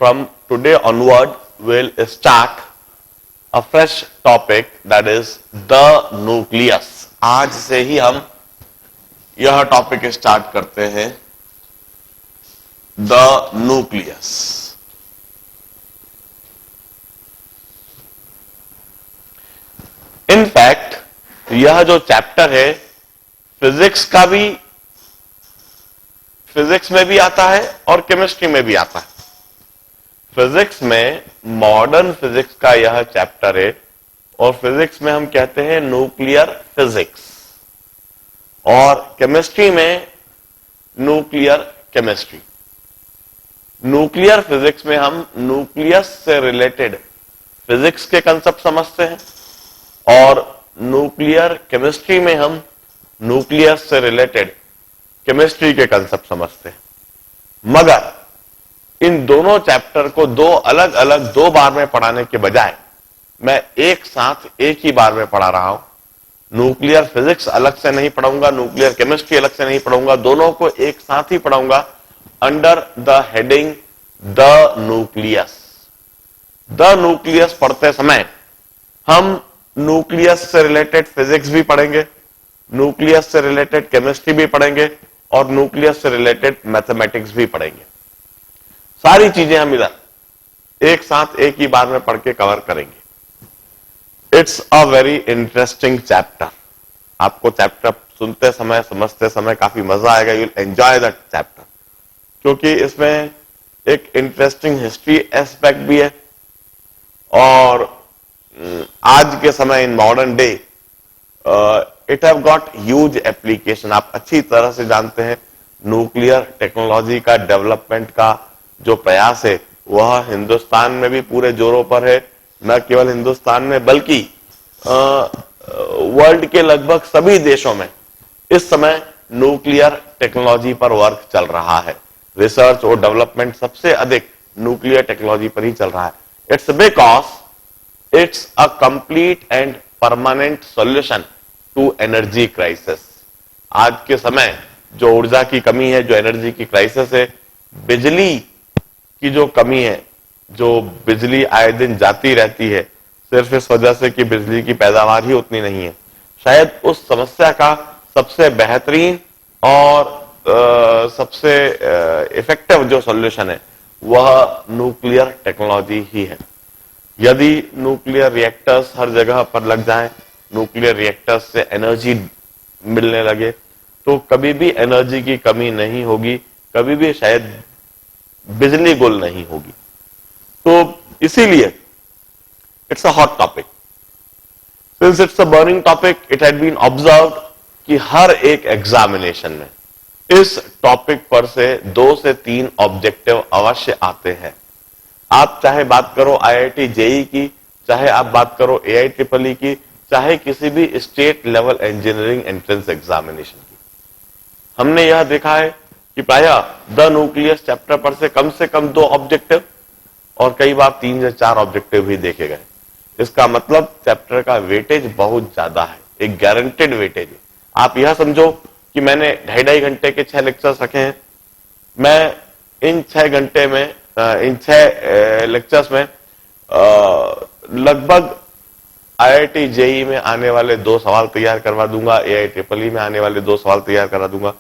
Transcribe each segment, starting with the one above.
from today onward we'll start a fresh topic, that is the nucleus. आज से ही हम यह टॉपिक स्टार्ट करते हैं, द न्यूक्लियस। इनफैक्ट यह जो चैप्टर है फिजिक्स का भी, फिजिक्स में भी आता है और केमिस्ट्री में भी आता है। फिजिक्स में मॉडर्न फिजिक्स का यह चैप्टर है और फिजिक्स में हम कहते हैं न्यूक्लियर फिजिक्स, और केमिस्ट्री में न्यूक्लियर केमिस्ट्री। न्यूक्लियर फिजिक्स में हम न्यूक्लियस से रिलेटेड फिजिक्स के कंसेप्ट समझते हैं और न्यूक्लियर केमिस्ट्री में हम न्यूक्लियस से रिलेटेड केमिस्ट्री के कंसेप्ट समझते हैं। मगर इन दोनों चैप्टर को दो अलग अलग दो बार में पढ़ाने के बजाय मैं एक साथ एक ही बार में पढ़ा रहा हूं। न्यूक्लियर फिजिक्स अलग से नहीं पढ़ाऊंगा, न्यूक्लियर केमिस्ट्री अलग से नहीं पढ़ाऊंगा, दोनों को एक साथ ही पढ़ाऊंगा under the heading the nucleus. The nucleus पढ़ते समय हम न्यूक्लियस से रिलेटेड फिजिक्स भी पढ़ेंगे, न्यूक्लियस से रिलेटेड केमिस्ट्री भी पढ़ेंगे और न्यूक्लियस से रिलेटेड मैथमेटिक्स भी पढ़ेंगे। सारी चीजें हम इधर एक साथ एक ही बार में पढ़ के कवर करेंगे। It's a very interesting chapter. आपको चैप्टर सुनते समय, समझते समय काफी मजा आएगा। You will enjoy that chapter, क्योंकि इसमें एक इंटरेस्टिंग हिस्ट्री एस्पेक्ट भी है और आज के समय in modern day it have got huge application. आप अच्छी तरह से जानते हैं न्यूक्लियर टेक्नोलॉजी का डेवलपमेंट का जो प्रयास है वह हिंदुस्तान में भी पूरे जोरों पर है। न केवल हिंदुस्तान में बल्कि वर्ल्ड के लगभग सभी देशों में इस समय न्यूक्लियर टेक्नोलॉजी पर वर्क चल रहा है। रिसर्च और डेवलपमेंट सबसे अधिक न्यूक्लियर टेक्नोलॉजी पर ही चल रहा है। It's because it's a complete and permanent solution to energy crisis. आज के समय जो ऊर्जा की कमी है, जो एनर्जी की क्राइसिस है, बिजली की जो कमी है, जो बिजली आए दिन जाती रहती है सिर्फ इस वजह से कि बिजली की पैदावार ही उतनी नहीं है, शायद उस समस्या का सबसे बेहतरीन और सबसे इफेक्टिव जो सॉल्यूशन है वह न्यूक्लियर टेक्नोलॉजी ही है। यदि न्यूक्लियर रिएक्टर्स हर जगह पर लग जाएं, न्यूक्लियर रिएक्टर्स से एनर्जी मिलने लगे, तो कभी भी एनर्जी की कमी नहीं होगी, कभी भी शायद बिजली गुल नहीं होगी। तो इसीलिए it's a hot topic. Since it's a burning topic, it had been observed कि हर एक एग्जामिनेशन में इस टॉपिक पर से 2 से 3 ऑब्जेक्टिव अवश्य आते हैं। आप चाहे बात करो आईआईटी जेई की, चाहे आप बात करो एआईट्रिपल की, चाहे किसी भी state level engineering entrance examination की, हमने यह देखा है कि प्रायः द न्यूक्लियस चैप्टर पर से कम 2 ऑब्जेक्टिव और कई बार 3 या 4 ऑब्जेक्टिव भी देखे गए। इसका मतलब चैप्टर का वेटेज बहुत ज्यादा है, एक गारंटेड वेटेज है। आप यह समझो कि मैंने 2.5 घंटे के 6 लेक्चर्स रखे हैं। मैं इन 6 घंटे में, इन 6 लेक्चर्स में लगभग आईआईटी जेई में आने वाले 2 सवाल तैयार करवा दूंगा, एआईट्रिपल में आने वाले 2 सवाल तैयार करा दूंगा।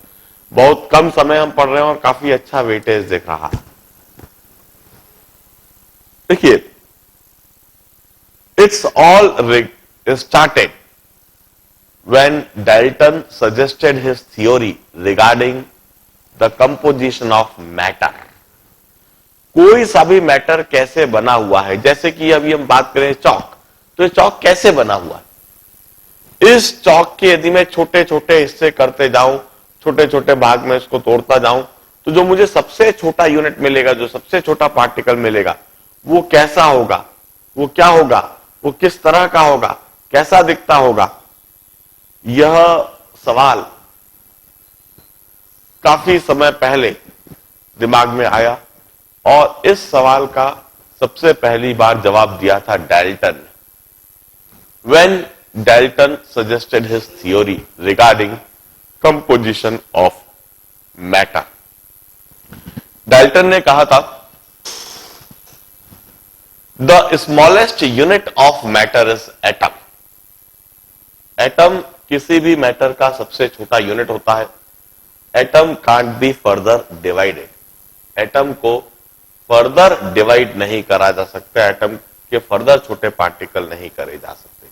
बहुत कम समय हम पढ़ रहे हैं और काफी अच्छा वेटेज दिख रहा है। देखिए, it's all started when Dalton suggested his theory regarding the composition of matter. कोई सा भी मैटर कैसे बना हुआ है, जैसे कि अभी हम बात करें चौक, तो चौक कैसे बना हुआ है। इस चौक के यदि मैं छोटे छोटे हिस्से करते जाऊं, छोटे छोटे भाग में इसको तोड़ता जाऊं, तो जो मुझे सबसे छोटा यूनिट मिलेगा, जो सबसे छोटा पार्टिकल मिलेगा, वो कैसा होगा, वो क्या होगा, वो किस तरह का होगा, कैसा दिखता होगा। यह सवाल काफी समय पहले दिमाग में आया और इस सवाल का सबसे पहली बार जवाब दिया था डाल्टन ने। When Dalton suggested his theory regarding composition of matter, Dalton ने कहा था the smallest unit of matter is atom. Atom किसी भी मैटर का सबसे छोटा यूनिट होता है। Atom can't be further divided. Atom को फर्दर डिवाइड नहीं करा जा सकता, एटम के फर्दर छोटे पार्टिकल नहीं करे जा सकते।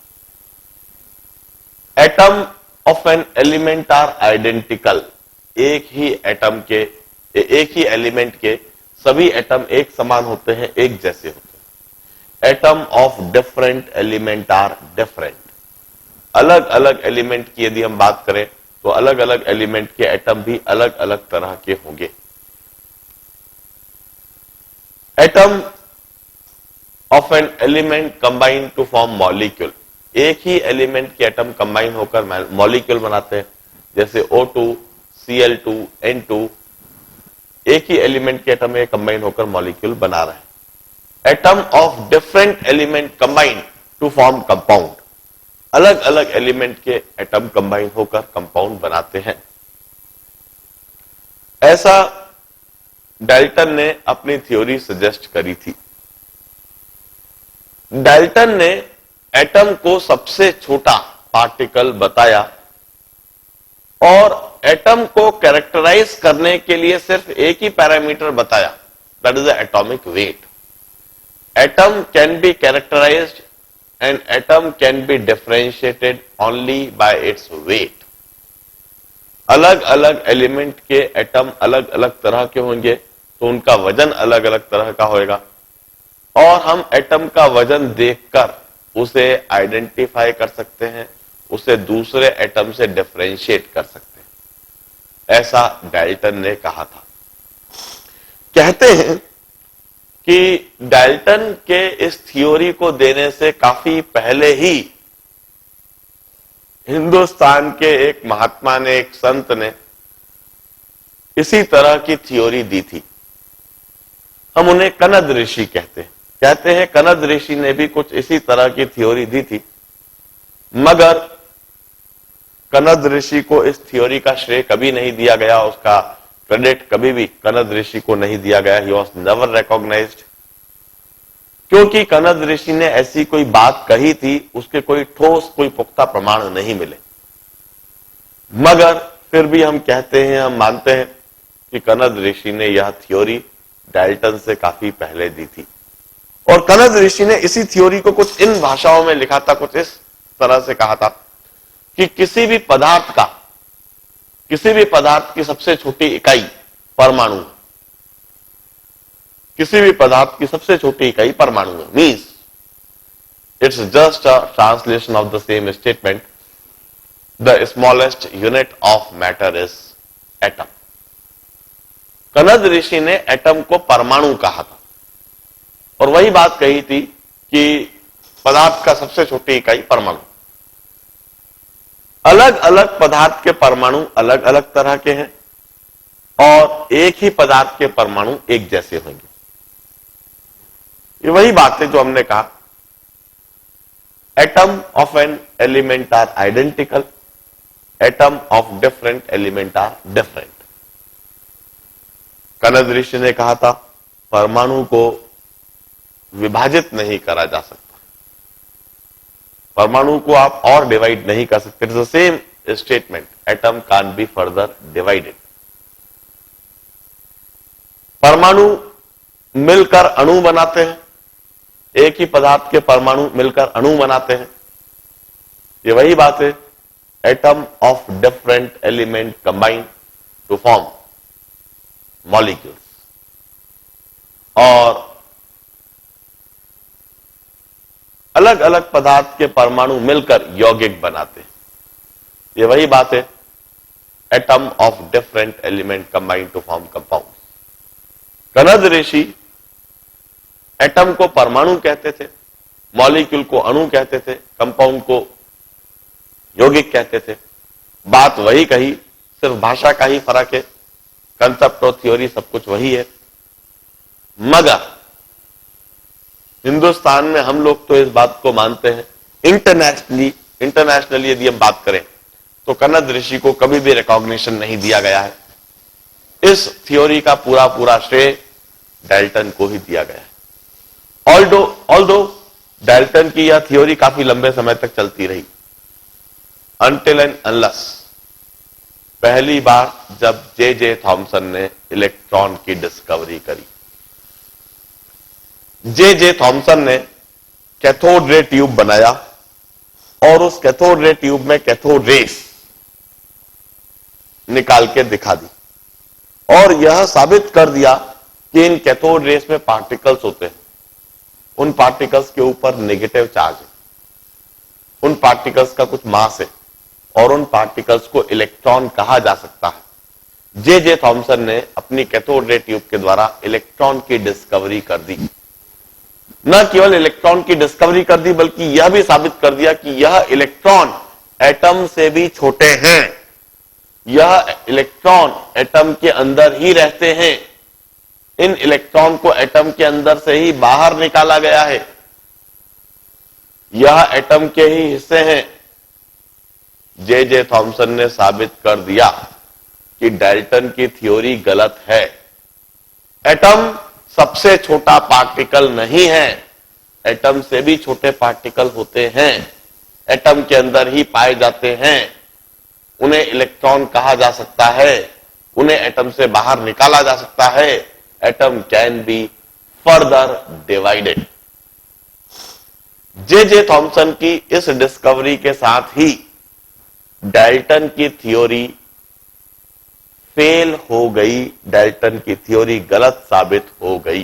Atom of an element are identical. एक ही एलिमेंट के सभी एटम एक समान होते हैं, एक जैसे होते हैं। Atom of different element are different. अलग अलग एलिमेंट की यदि हम बात करें तो अलग अलग एलिमेंट के एटम भी अलग अलग तरह के होंगे। Atom of an element combine to form molecule. एक ही एलिमेंट के एटम कंबाइन होकर मॉलिक्यूल बनाते हैं, जैसे O2, Cl2, N2। एक ही एलिमेंट के एटम में कंबाइन होकर मॉलिक्यूल बना रहे हैं। Atom of different element combine to form compound. अलग अलग एलिमेंट के एटम कंबाइन होकर कंपाउंड बनाते हैं। ऐसा डाल्टन ने अपनी थ्योरी सजेस्ट करी थी। डाल्टन ने एटम को सबसे छोटा पार्टिकल बताया और एटम को कैरेक्टराइज करने के लिए सिर्फ एक ही पैरामीटर बताया, that is the atomic weight. Atom can be characterized and atom can be differentiated only by its weight. अलग अलग एलिमेंट के एटम अलग अलग तरह के होंगे तो उनका वजन अलग अलग तरह का होगा और हम एटम का वजन देखकर उसे आइडेंटिफाई कर सकते हैं, उसे दूसरे एटम से डिफरेंशिएट कर सकते हैं। ऐसा डाल्टन ने कहा था। कहते हैं कि डाल्टन के इस थ्योरी को देने से काफी पहले ही हिंदुस्तान के एक महात्मा ने, एक संत ने इसी तरह की थ्योरी दी थी। हम उन्हें कनद ऋषि कहते हैं कनद ऋषि ने भी कुछ इसी तरह की थ्योरी दी थी, मगर कनद ऋषि को इस थ्योरी का श्रेय कभी नहीं दिया गया, उसका क्रेडिट कभी भी कनद ऋषि को नहीं दिया गया। ही वॉज नेवर रिकॉग्नाइज्ड, क्योंकि कनद ऋषि ने ऐसी कोई बात कही थी, उसके कोई ठोस, कोई पुख्ता प्रमाण नहीं मिले। मगर फिर भी हम कहते हैं, हम मानते हैं कि कनद ऋषि ने यह थ्योरी डाल्टन से काफी पहले दी थी। और कनद ऋषि ने इसी थ्योरी को कुछ इन भाषाओं में लिखा था, कुछ इस तरह से कहा था कि किसी भी पदार्थ की सबसे छोटी इकाई परमाणु, किसी भी पदार्थ की सबसे छोटी इकाई परमाणु है। Means it's just a translation of the same statement, the smallest unit of matter is atom. Kanad Rishi ने एटम को परमाणु कहा था और वही बात कही थी कि पदार्थ का सबसे छोटी इकाई परमाणु। अलग अलग पदार्थ के परमाणु अलग अलग तरह के हैं और एक ही पदार्थ के परमाणु एक जैसे होंगे। ये वही बात है जो हमने कहा, atom of an element are identical, atom of different element are different. Kanad Rishi ने कहा था परमाणु को विभाजित नहीं करा जा सकता, परमाणु को आप और डिवाइड नहीं कर सकते। It's the same statement, atom can be further divided. परमाणु मिलकर अणु बनाते हैं, एक ही पदार्थ के परमाणु मिलकर अणु बनाते हैं। ये वही बात है, atom of different element combine to form molecules. और अलग अलग पदार्थ के परमाणु मिलकर यौगिक बनाते हैं। ये वही बात है, atom of different element combine to form compound. Kanad Rishi atom को परमाणु कहते थे, मॉलिक्यूल को अणु कहते थे, कंपाउंड को यौगिक कहते थे। बात वही कही, सिर्फ भाषा का ही फर्क है, कंसेप्ट और थ्योरी सब कुछ वही है। मगर हिंदुस्तान में हम लोग तो इस बात को मानते हैं। इंटरनेशनली यदि हम बात करें तो कनद ऋषि को कभी भी रिकॉग्निशन नहीं दिया गया है। इस थ्योरी का पूरा श्रेय डाल्टन को ही दिया गया है। ऑल्दो डाल्टन की यह थ्योरी काफी लंबे समय तक चलती रही, अनटिल एंड अनलेस पहली बार जब जे थॉमसन ने इलेक्ट्रॉन की डिस्कवरी करी। जे थॉमसन ने कैथोड रे ट्यूब बनाया और उस कैथोड रे ट्यूब में कैथोड रेस निकाल के दिखा दी और यह साबित कर दिया कि इन कैथोड रेस में पार्टिकल्स होते हैं, उन पार्टिकल्स के ऊपर नेगेटिव चार्ज है, उन पार्टिकल्स का कुछ मास है और उन पार्टिकल्स को इलेक्ट्रॉन कहा जा सकता है। जे थॉमसन ने अपनी कैथोड रे ट्यूब के द्वारा इलेक्ट्रॉन की डिस्कवरी कर दी। न केवल इलेक्ट्रॉन की डिस्कवरी कर दी बल्कि यह भी साबित कर दिया कि यह इलेक्ट्रॉन एटम से भी छोटे हैं, यह इलेक्ट्रॉन एटम के अंदर ही रहते हैं, इन इलेक्ट्रॉन को एटम के अंदर से ही बाहर निकाला गया है, यह एटम के ही हिस्से हैं। जे थॉमसन ने साबित कर दिया कि डाल्टन की थ्योरी गलत है। एटम सबसे छोटा पार्टिकल नहीं है, एटम से भी छोटे पार्टिकल होते हैं, एटम के अंदर ही पाए जाते हैं, उन्हें इलेक्ट्रॉन कहा जा सकता है, उन्हें एटम से बाहर निकाला जा सकता है। Atom can be further divided. J Thomson की इस डिस्कवरी के साथ ही डाल्टन की थ्योरी फेल हो गई, डाल्टन की थ्योरी गलत साबित हो गई।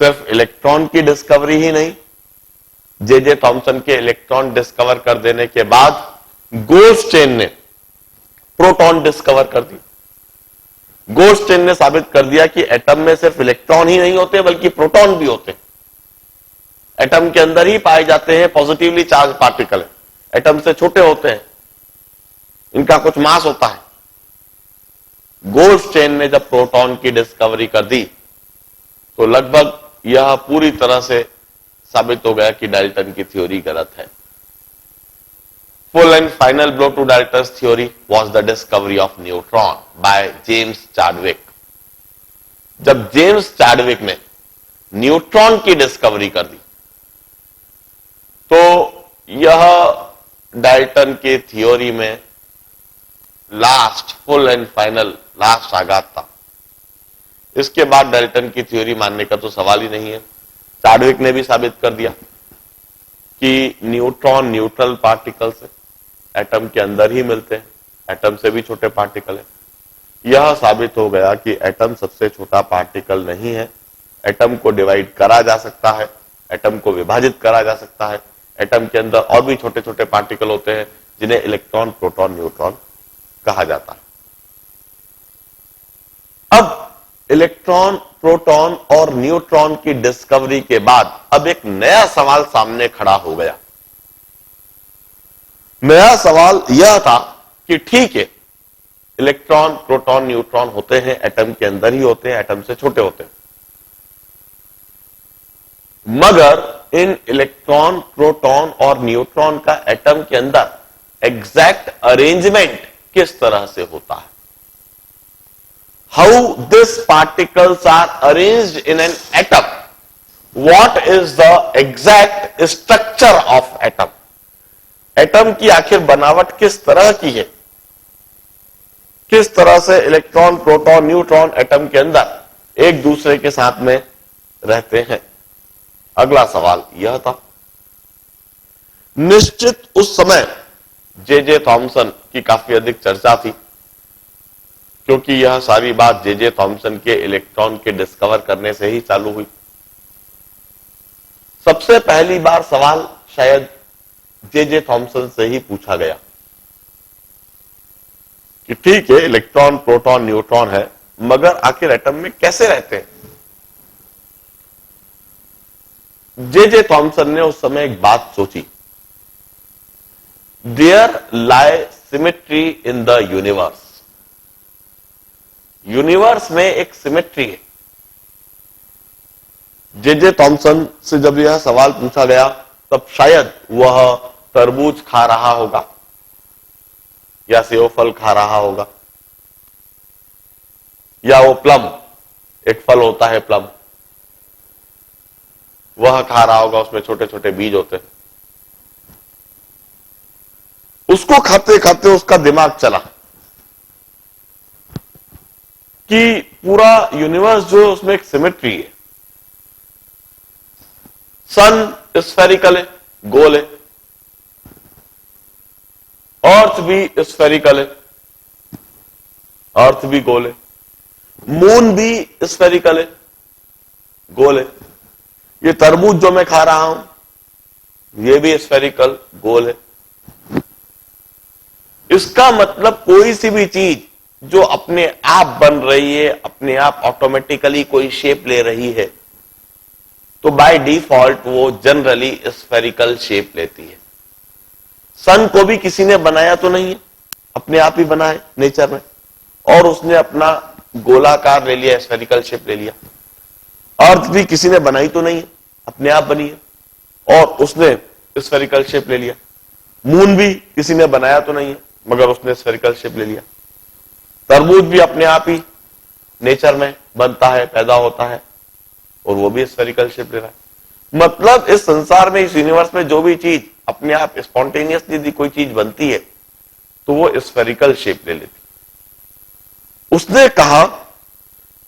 सिर्फ इलेक्ट्रॉन की डिस्कवरी ही नहीं, जे थॉमसन के इलेक्ट्रॉन डिस्कवर कर देने के बाद गोल्डस्टेन ने प्रोटॉन डिस्कवर कर दी। गोल्डस्टेन ने साबित कर दिया कि एटम में सिर्फ इलेक्ट्रॉन ही नहीं होते बल्कि प्रोटॉन भी होते हैं, एटम के अंदर ही पाए जाते हैं, पॉजिटिवली चार्ज पार्टिकल है, एटम से छोटे होते हैं, इनका कुछ मास होता है। गोल्डस्टेन ने जब प्रोटॉन की डिस्कवरी कर दी तो लगभग यह पूरी तरह से साबित हो गया कि डाल्टन की थ्योरी गलत है। Full and final blow to Dalton's theory was the discovery of neutron by James Chadwick. जब जेम्स चाडविक ने न्यूट्रॉन की डिस्कवरी कर दी तो यह डाल्टन की थ्योरी में last full and final last आघात था। इसके बाद डाल्टन की थ्योरी मानने का तो सवाल ही नहीं है। चाडविक ने भी साबित कर दिया कि न्यूट्रॉन न्यूट्रल पार्टिकल्स है, एटम के अंदर ही मिलते हैं, एटम से भी छोटे पार्टिकल है। यह साबित हो गया कि एटम सबसे छोटा पार्टिकल नहीं है, एटम को डिवाइड करा जा सकता है, एटम को विभाजित करा जा सकता है, एटम के अंदर और भी छोटे छोटे पार्टिकल होते हैं जिन्हें इलेक्ट्रॉन, प्रोटॉन, न्यूट्रॉन कहा जाता है। अब इलेक्ट्रॉन, प्रोटॉन और न्यूट्रॉन की डिस्कवरी के बाद अब एक नया सवाल सामने खड़ा हो गया। नया सवाल यह था कि ठीक है, इलेक्ट्रॉन, प्रोटॉन, न्यूट्रॉन होते हैं, एटम के अंदर ही होते हैं, एटम से छोटे होते हैं, मगर इन इलेक्ट्रॉन, प्रोटॉन और न्यूट्रॉन का एटम के अंदर एग्जैक्ट अरेंजमेंट किस तरह से होता है? How this particles are arranged in an atom, what is the exact structure of atom? Atom की आखिर बनावट किस तरह की है, किस तरह से इलेक्ट्रॉन, प्रोटॉन, न्यूट्रॉन एटम के अंदर एक दूसरे के साथ में रहते हैं? अगला सवाल यह था। निश्चित उस समय जे थॉमसन की काफी अधिक चर्चा थी, क्योंकि यह सारी बात जे थॉमसन के इलेक्ट्रॉन के डिस्कवर करने से ही चालू हुई। सबसे पहली बार सवाल शायद जे थॉमसन से ही पूछा गया कि ठीक है, इलेक्ट्रॉन, प्रोटॉन, न्यूट्रॉन है, मगर आखिर एटम में कैसे रहते हैं? जे थॉमसन ने उस समय एक बात सोची, there lie symmetry in the universe. Universe में एक सिमेट्री है। जे थॉमसन से जब यह सवाल पूछा गया तब शायद वह तरबूज खा रहा होगा या सेव फल खा रहा होगा, या वो प्लम, एक फल होता है प्लम, वह खा रहा होगा, उसमें छोटे छोटे बीज होते हैं। उसको खाते खाते उसका दिमाग चला कि पूरा यूनिवर्स जो है उसमें एक सिमेट्री है। सन स्फेरिकल है, गोल है, अर्थ भी स्फेरिकल है, अर्थ भी गोल है, मून भी स्फेरिकल है, गोल है, ये तरबूज जो मैं खा रहा हूं ये भी स्फेरिकल गोल है। इसका मतलब कोई सी भी चीज जो अपने आप बन रही है, अपने आप ऑटोमेटिकली कोई शेप ले रही है, तो बाय डिफॉल्ट वो जनरली स्फेरिकल शेप लेती है। सन को भी किसी ने बनाया तो नहीं है, अपने आप ही बना है नेचर में, और उसने अपना गोलाकार ले लिया, स्फेरिकल शेप ले लिया। अर्थ भी किसी ने बनाई तो नहीं है, अपने आप बनी है और उसने स्फेरिकल शेप ले लिया। मून भी किसी ने बनाया तो नहीं है, मगर उसने स्फेरिकल शेप ले लिया। तरबूज भी अपने आप ही नेचर में बनता है, पैदा होता है, और वो भी स्फेरिकल शेप ले रहा है। मतलब इस संसार में, इस यूनिवर्स में जो भी चीज अपने आप स्पॉन्टेनियसली यदि कोई चीज बनती है तो वो स्फेरिकल शेप ले लेती। उसने कहा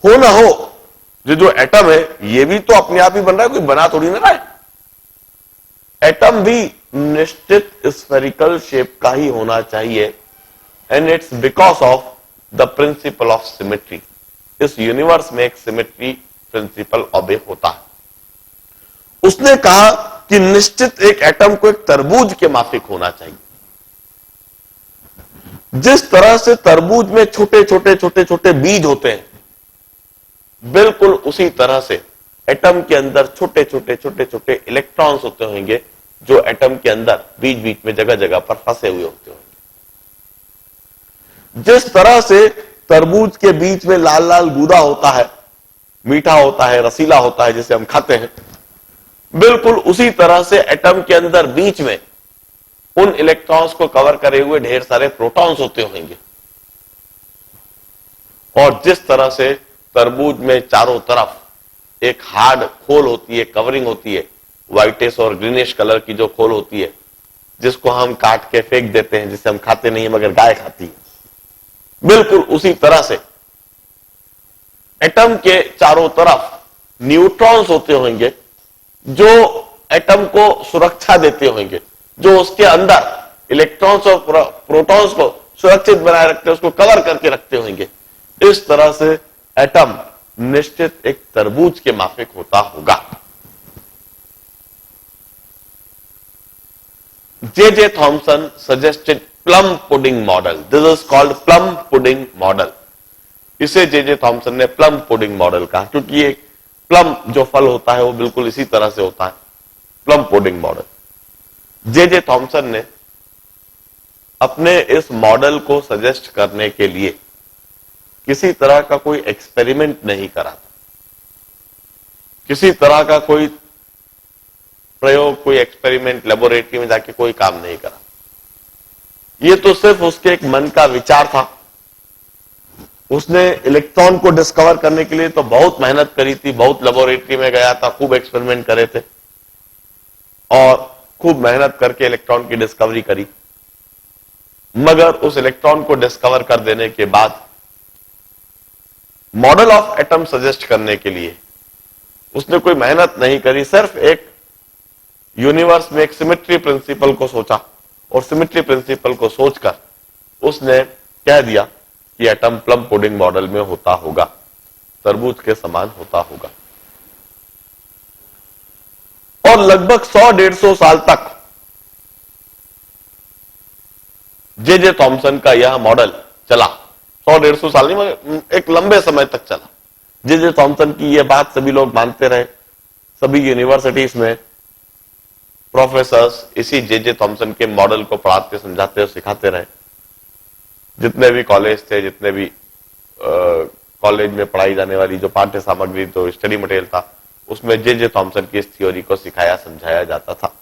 हो ना हो, ये जो एटम है ये भी तो अपने आप ही बन रहा है, कोई बना थोड़ी ना रहा है। एटम भी निश्चित स्फेरिकल शेप का ही होना चाहिए, and it's because of the principle of symmetry. इस यूनिवर्स में एक सिमेट्री प्रिंसिपल ऑब्जे होता है। उसने कहा कि निश्चित एक एटम को एक तरबूज के माफिक होना चाहिए। जिस तरह से तरबूज में छोटे छोटे छोटे छोटे बीज होते हैं, बिल्कुल उसी तरह से एटम के अंदर छोटे छोटे छोटे छोटे इलेक्ट्रॉन्स होते होंगे, जो एटम के अंदर बीच बीच में जगह जगह पर फंसे हुए होते होंगे। जिस तरह से तरबूज के बीच में लाल लाल गूदा होता है, मीठा होता है, रसीला होता है, जिसे हम खाते हैं, बिल्कुल उसी तरह से एटम के अंदर बीच में उन इलेक्ट्रॉन्स को कवर करे हुए ढेर सारे प्रोटॉन्स होते होंगे। और जिस तरह से तरबूज में चारों तरफ एक हार्ड खोल होती है, कवरिंग होती है, व्हाइटिश और ग्रीनिश कलर की जो खोल होती है, जिसको हम काट के फेंक देते हैं, जिसे हम खाते नहीं है मगर गाय खाती है, बिल्कुल उसी तरह से एटम के चारों तरफ न्यूट्रॉन्स होते होंगे, जो एटम को सुरक्षा देते होंगे, जो उसके अंदर इलेक्ट्रॉन्स और प्रोटॉन्स को सुरक्षित बनाए रखते, उसको कवर करके रखते होंगे। इस तरह से एटम निश्चित एक तरबूज के माफिक होता होगा। J.J. Thomson suggested plum pudding model. This is called plum pudding model. इसे J.J. थॉमसन ने प्लम पुडिंग मॉडल कहा, क्योंकि ये प्लम जो फल होता है वो बिल्कुल इसी तरह से होता है, plum pudding model. J.J. Thompson ने अपने इस मॉडल को सजेस्ट करने के लिए किसी तरह का कोई एक्सपेरिमेंट नहीं करा था, किसी तरह का कोई प्रयोग, कोई एक्सपेरिमेंट लेबोरेटरी में जाके कोई काम नहीं करा। ये तो सिर्फ उसके एक मन का विचार था। उसने इलेक्ट्रॉन को डिस्कवर करने के लिए तो बहुत मेहनत करी थी, बहुत लेबोरेटरी में गया था, खूब एक्सपेरिमेंट करे थे और खूब मेहनत करके इलेक्ट्रॉन की डिस्कवरी करी। मगर उस इलेक्ट्रॉन को डिस्कवर कर देने के बाद मॉडल ऑफ एटम सजेस्ट करने के लिए उसने कोई मेहनत नहीं करी, सिर्फ एक यूनिवर्स में एक सिमेट्री प्रिंसिपल को सोचा, और सिमेट्री प्रिंसिपल को सोचकर उसने कह दिया कि एटम प्लम पुडिंग मॉडल में होता होगा, तरबूज के समान होता होगा। और लगभग 100-150 साल तक J.J. थॉमसन का यह मॉडल चला। 100-150 साल नहीं मगर एक लंबे समय तक चला। J.J. थॉमसन की यह बात सभी लोग मानते रहे, सभी यूनिवर्सिटीज में प्रोफेसर्स इसी J.J. थॉमसन के मॉडल को पढ़ाते, समझाते और सिखाते रहे। जितने भी कॉलेज थे, जितने भी कॉलेज में पढ़ाई जाने वाली जो पाठ्य सामग्री, तो स्टडी मटेरियल था, उसमें J.J. थॉमसन की इस थ्योरी को सिखाया, समझाया जाता था।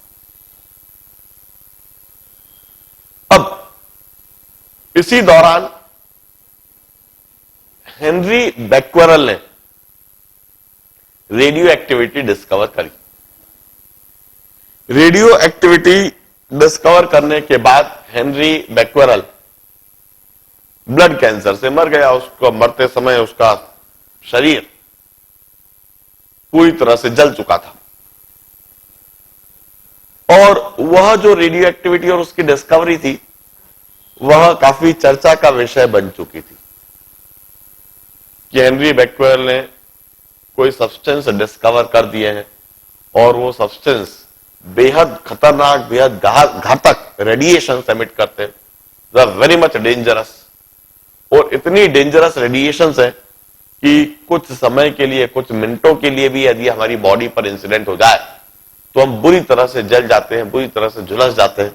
अब इसी दौरान हेनरी बैक्वेरल ने रेडियो एक्टिविटी डिस्कवर करी। रेडियो एक्टिविटी डिस्कवर करने के बाद हेनरी बैक्वेरेल ब्लड कैंसर से मर गया। उसको मरते समय उसका शरीर पूरी तरह से जल चुका था और वह जो रेडियो एक्टिविटी और उसकी डिस्कवरी थी वह काफी चर्चा का विषय बन चुकी थी कि हेनरी बैक्वेरेल ने कोई सब्सटेंस डिस्कवर कर दिए हैं और वो सब्सटेंस बेहद खतरनाक, बेहद घातक रेडिएशन एमिट करते हैं, वेरी मच डेंजरस। और इतनी डेंजरस रेडिएशन है कि कुछ समय के लिए, कुछ मिनटों के लिए भी यदि हमारी बॉडी पर इंसिडेंट हो जाए तो हम बुरी तरह से जल जाते हैं, बुरी तरह से झुलस जाते हैं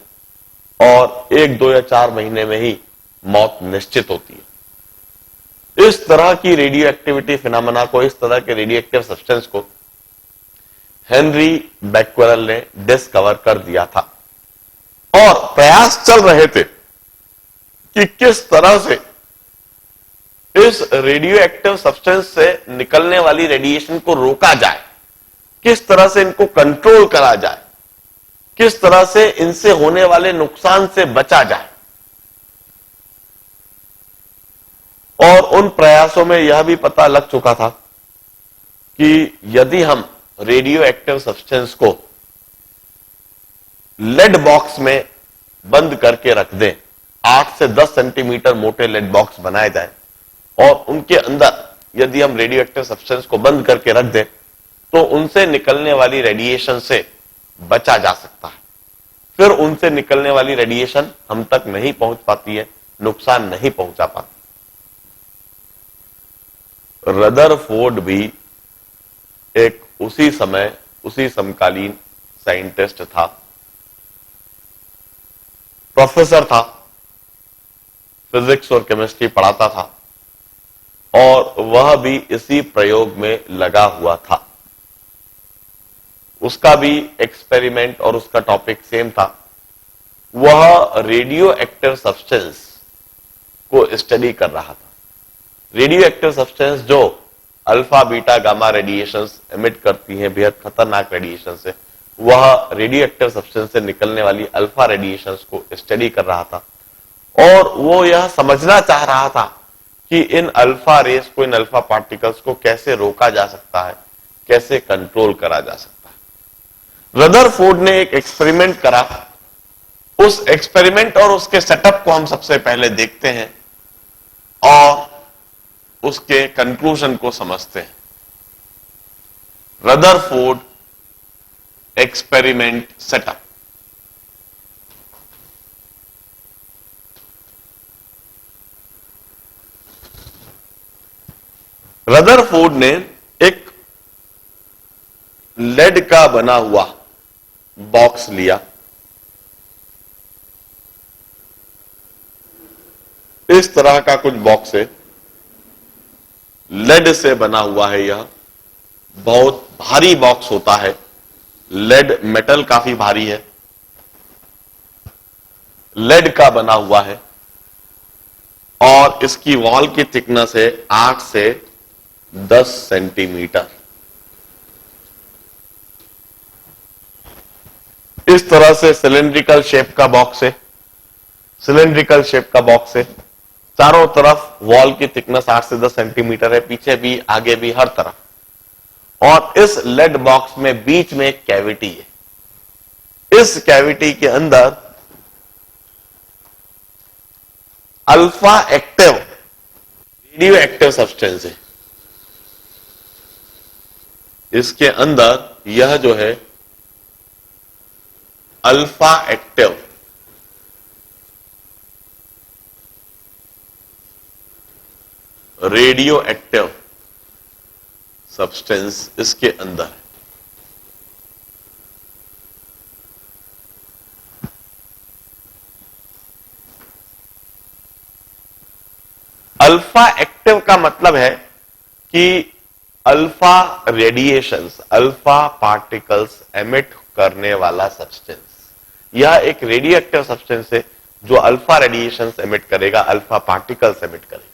और 1, 2 या 4 महीने में ही मौत निश्चित होती है। इस तरह की रेडियो एक्टिविटी फिनोमेना को, इस तरह के रेडियो एक्टिव सब्सटेंस को हेनरी बैक्वेरेल ने डिस्कवर कर दिया था और प्रयास चल रहे थे कि किस तरह से इस रेडियो एक्टिव सब्सटेंस से निकलने वाली रेडिएशन को रोका जाए, किस तरह से इनको कंट्रोल करा जाए, किस तरह से इनसे होने वाले नुकसान से बचा जाए। और उन प्रयासों में यह भी पता लग चुका था कि यदि हम रेडियो एक्टिव सब्सटेंस को लेड बॉक्स में बंद करके रख दें, 8 से 10 सेंटीमीटर मोटे लेड बॉक्स बनाए जाए और उनके अंदर यदि हम रेडियो एक्टिव सब्सटेंस को बंद करके रख दें तो उनसे निकलने वाली रेडिएशन से बचा जा सकता है। फिर उनसे निकलने वाली रेडिएशन हम तक नहीं पहुंच पाती है, नुकसान नहीं पहुंचा पाती। रदरफोर्ड भी एक उसी समय, उसी समकालीन साइंटिस्ट था, प्रोफेसर था, फिजिक्स और केमिस्ट्री पढ़ाता था और वह भी इसी प्रयोग में लगा हुआ था। उसका भी एक्सपेरिमेंट और उसका टॉपिक सेम था। वह रेडियो एक्टिव सब्सटेंस को स्टडी कर रहा था। रेडियो एक्टिव सब्सटेंस जो alpha, beta, gamma radiations emit करती हैं, बेहद खतरनाक रेडिएशन से, वह रेडियो एक्टिव सब्सटेंस से निकलने वाली अल्फा रेडिएशंस को स्टडी कर रहा था और वो यह समझना चाह रहा था कि इन अल्फा रेस को, इन अल्फा पार्टिकल्स को कैसे रोका जा सकता है, कैसे कंट्रोल करा जा सकता है। रदरफोर्ड ने एक एक्सपेरिमेंट करा। उस एक्सपेरिमेंट और उसके सेटअप को हम सबसे पहले देखते हैं और उसके कंक्लूजन को समझते हैं। Rutherford experiment setup. रदरफोर्ड ने एक लेड का बना हुआ बॉक्स लिया। इस तरह का कुछ बॉक्स है, लेड से बना हुआ है। यह बहुत भारी बॉक्स होता है। लेड मेटल काफी भारी है, लेड का बना हुआ है और इसकी वॉल की थिकनेस है 8 से 10 सेंटीमीटर। इस तरह से सिलेंड्रिकल शेप का बॉक्स है, सिलेंड्रिकल शेप का बॉक्स है। चारों तरफ वॉल की थिकनेस 8 से 10 सेंटीमीटर है, पीछे भी, आगे भी, हर तरफ। और इस लेड बॉक्स में बीच में एक कैविटी है। इस कैविटी के अंदर alpha active radio active substance है। इसके अंदर यह जो है alpha active radio active substance इसके अंदर है। अल्फा एक्टिव का मतलब है कि alpha radiations, alpha particles emit करने वाला सब्सटेंस। यह एक रेडियो एक्टिव सब्सटेंस है जो अल्फा रेडिएशंस एमिट करेगा, अल्फा पार्टिकल्स एमिट करेगा।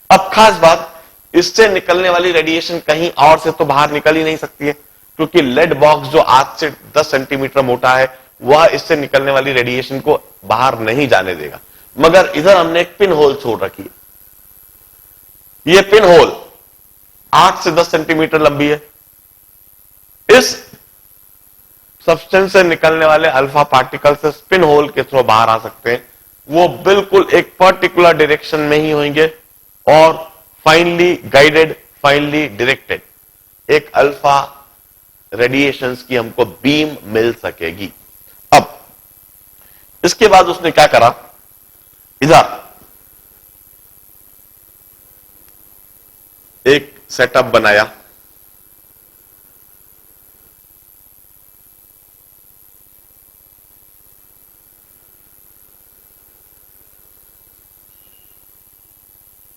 अब खास बात, इससे निकलने वाली रेडिएशन कहीं और से तो बाहर निकल ही नहीं सकती है, क्योंकि लेड बॉक्स जो 8 से 10 सेंटीमीटर मोटा है वह इससे निकलने वाली रेडिएशन को बाहर नहीं जाने देगा। मगर इधर हमने एक पिन होल छोड़ रखी है, यह पिन होल 8 से 10 सेंटीमीटर लंबी है। इस सब्सटेंस से निकलने वाले अल्फा पार्टिकल्स स्पिन होल के थ्रू बाहर आ सकते हैं। वो बिल्कुल एक पर्टिकुलर डायरेक्शन में ही होंगे और फाइनली गाइडेड, फाइनली डायरेक्टेड एक अल्फा रेडिएशंस की हमको बीम मिल सकेगी। अब इसके बाद उसने क्या करा, इधर एक सेटअप बनाया।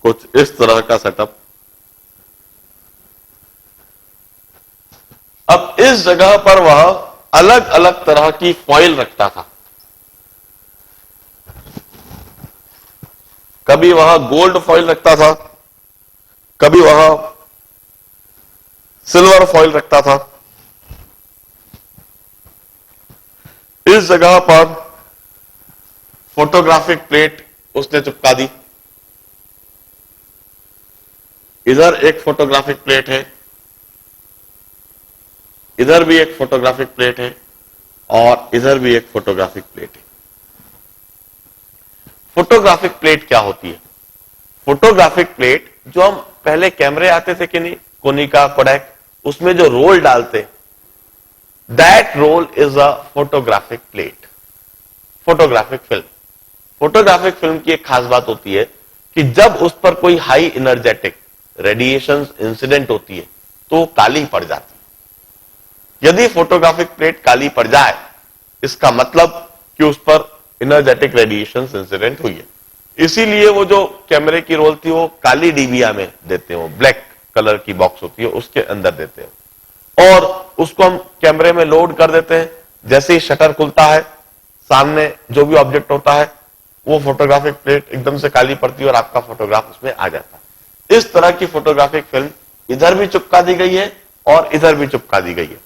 कुछ इस तरह का सेटअप। अब इस जगह पर वह अलग अलग तरह की फॉइल रखता था। कभी वह गोल्ड फॉइल रखता था, कभी वह सिल्वर फॉइल रखता था। इस जगह पर फोटोग्राफिक प्लेट उसने चिपका दी। इधर एक फोटोग्राफिक प्लेट है, इधर भी एक फोटोग्राफिक प्लेट है और इधर भी एक फोटोग्राफिक प्लेट है। फोटोग्राफिक प्लेट क्या होती है? फोटोग्राफिक प्लेट जो हम पहले कैमरे आते थे कि नहीं, कोनिका, कोडैक, उसमें जो रोल डालते, that roll is a photographic plate, photographic film. Photographic film की एक खास बात होती है कि जब उस पर कोई हाई एनर्जेटिक रेडिएशन इंसिडेंट होती है तो काली पड़ जाती है। यदि फोटोग्राफिक प्लेट काली पड़ जाए इसका मतलब कि उस पर एनर्जेटिक रेडिएशन इंसिडेंट हुई है। इसीलिए वो जो कैमरे की रोल थी वो काली डीबिया में देते हैं, वो ब्लैक कलर की बॉक्स होती है उसके अंदर देते हैं और उसको हम कैमरे में लोड कर देते हैं। जैसे ही शटर खुलता है सामने जो भी ऑब्जेक्ट होता है वो फोटोग्राफिक प्लेट एकदम से काली पड़ती है और आपका फोटोग्राफ उसमें आ जाता है। इस तरह की फोटोग्राफिक फिल्म इधर भी चिपका दी गई है और इधर भी चिपका दी गई है।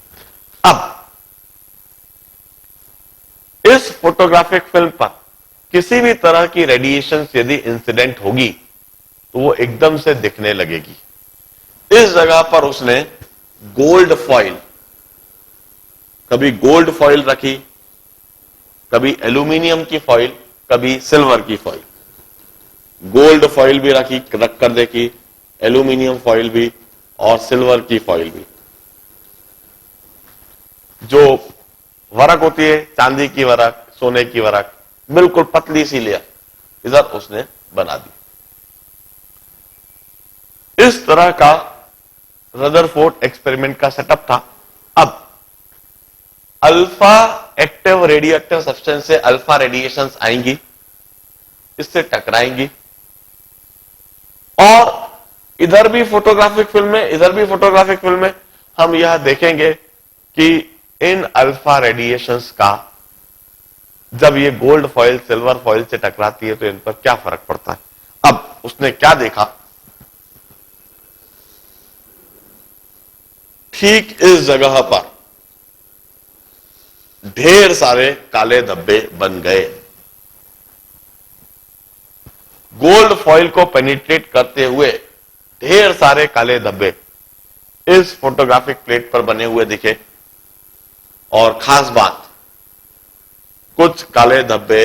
अब इस फोटोग्राफिक फिल्म पर किसी भी तरह की रेडिएशन यदि इंसिडेंट होगी तो वो एकदम से दिखने लगेगी। इस जगह पर उसने गोल्ड फॉइल, कभी गोल्ड फॉइल रखी, कभी एल्यूमिनियम की फॉइल, कभी सिल्वर की फॉइल। गोल्ड फॉइल भी रखी, रख कर देखी, एल्यूमिनियम फॉइल भी और सिल्वर की फॉइल भी। जो वरक होती है, चांदी की वरक, सोने की वरक, बिल्कुल पतली सी लेयर इधर उसने बना दी। इस तरह का रदरफोर्ड एक्सपेरिमेंट का सेटअप था। अब alpha active radio active substance से अल्फा रेडिएशंस आएंगी, इससे टकराएंगी और इधर भी फोटोग्राफिक फिल्म में, इधर भी फोटोग्राफिक फिल्म में हम यह देखेंगे कि इन अल्फा रेडिएशंस का जब ये गोल्ड फॉइल सिल्वर फॉइल से टकराती है तो इन पर क्या फर्क पड़ता है। अब उसने क्या देखा, ठीक इस जगह पर ढेर सारे काले धब्बे बन गए। गोल्ड फॉइल को पेनिट्रेट करते हुए ढेर सारे काले धब्बे इस फोटोग्राफिक प्लेट पर बने हुए दिखे। और खास बात, कुछ काले धब्बे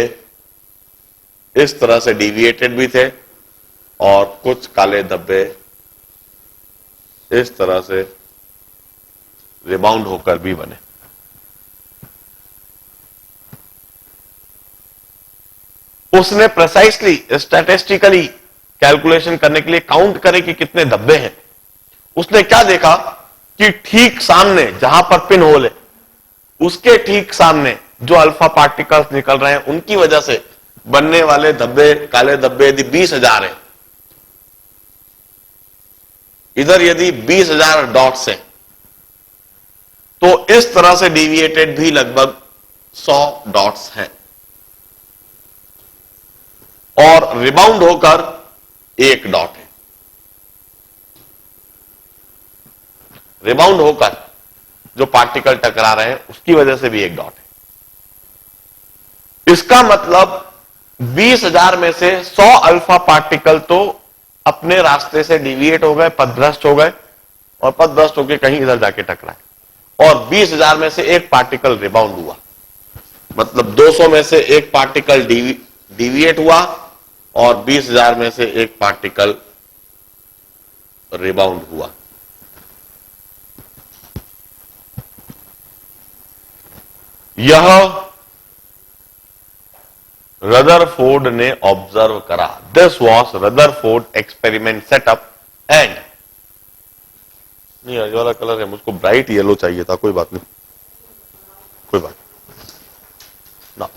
इस तरह से डिविएटेड भी थे और कुछ काले धब्बे इस तरह से रिबाउंड होकर भी बने। उसने प्रिसाइसली स्टैटिस्टिकली कैलकुलेशन करने के लिए काउंट करे कि कितने धब्बे हैं। उसने क्या देखा कि ठीक सामने जहां पर पिन होल है उसके ठीक सामने जो अल्फा पार्टिकल्स निकल रहे हैं उनकी वजह से बनने वाले धब्बे, काले धब्बे यदि 20,000 है, इधर यदि 20,000 डॉट्स हैं तो इस तरह से डिविएटेड भी लगभग 100 डॉट्स हैं और रिबाउंड होकर 1 डॉट है। रिबाउंड होकर जो पार्टिकल टकरा रहे हैं उसकी वजह से भी एक डॉट है। इसका मतलब 20,000 में से 100 अल्फा पार्टिकल तो अपने रास्ते से डिविएट हो गए, पथभ्रष्ट हो गए और पथभ्रष्ट होकर कहीं इधर जाके टकराए, और 20,000 में से एक पार्टिकल रिबाउंड हुआ, मतलब 200 में से एक पार्टिकल डिविएट हुआ और 20,000 में से एक पार्टिकल रिबाउंड हुआ। यह रदरफोर्ड ने ऑब्जर्व करा। This was Rutherford experiment setup and, नहीं ये वाला कलर है, मुझको ब्राइट येलो चाहिए था, कोई बात नहीं, कोई बात ना।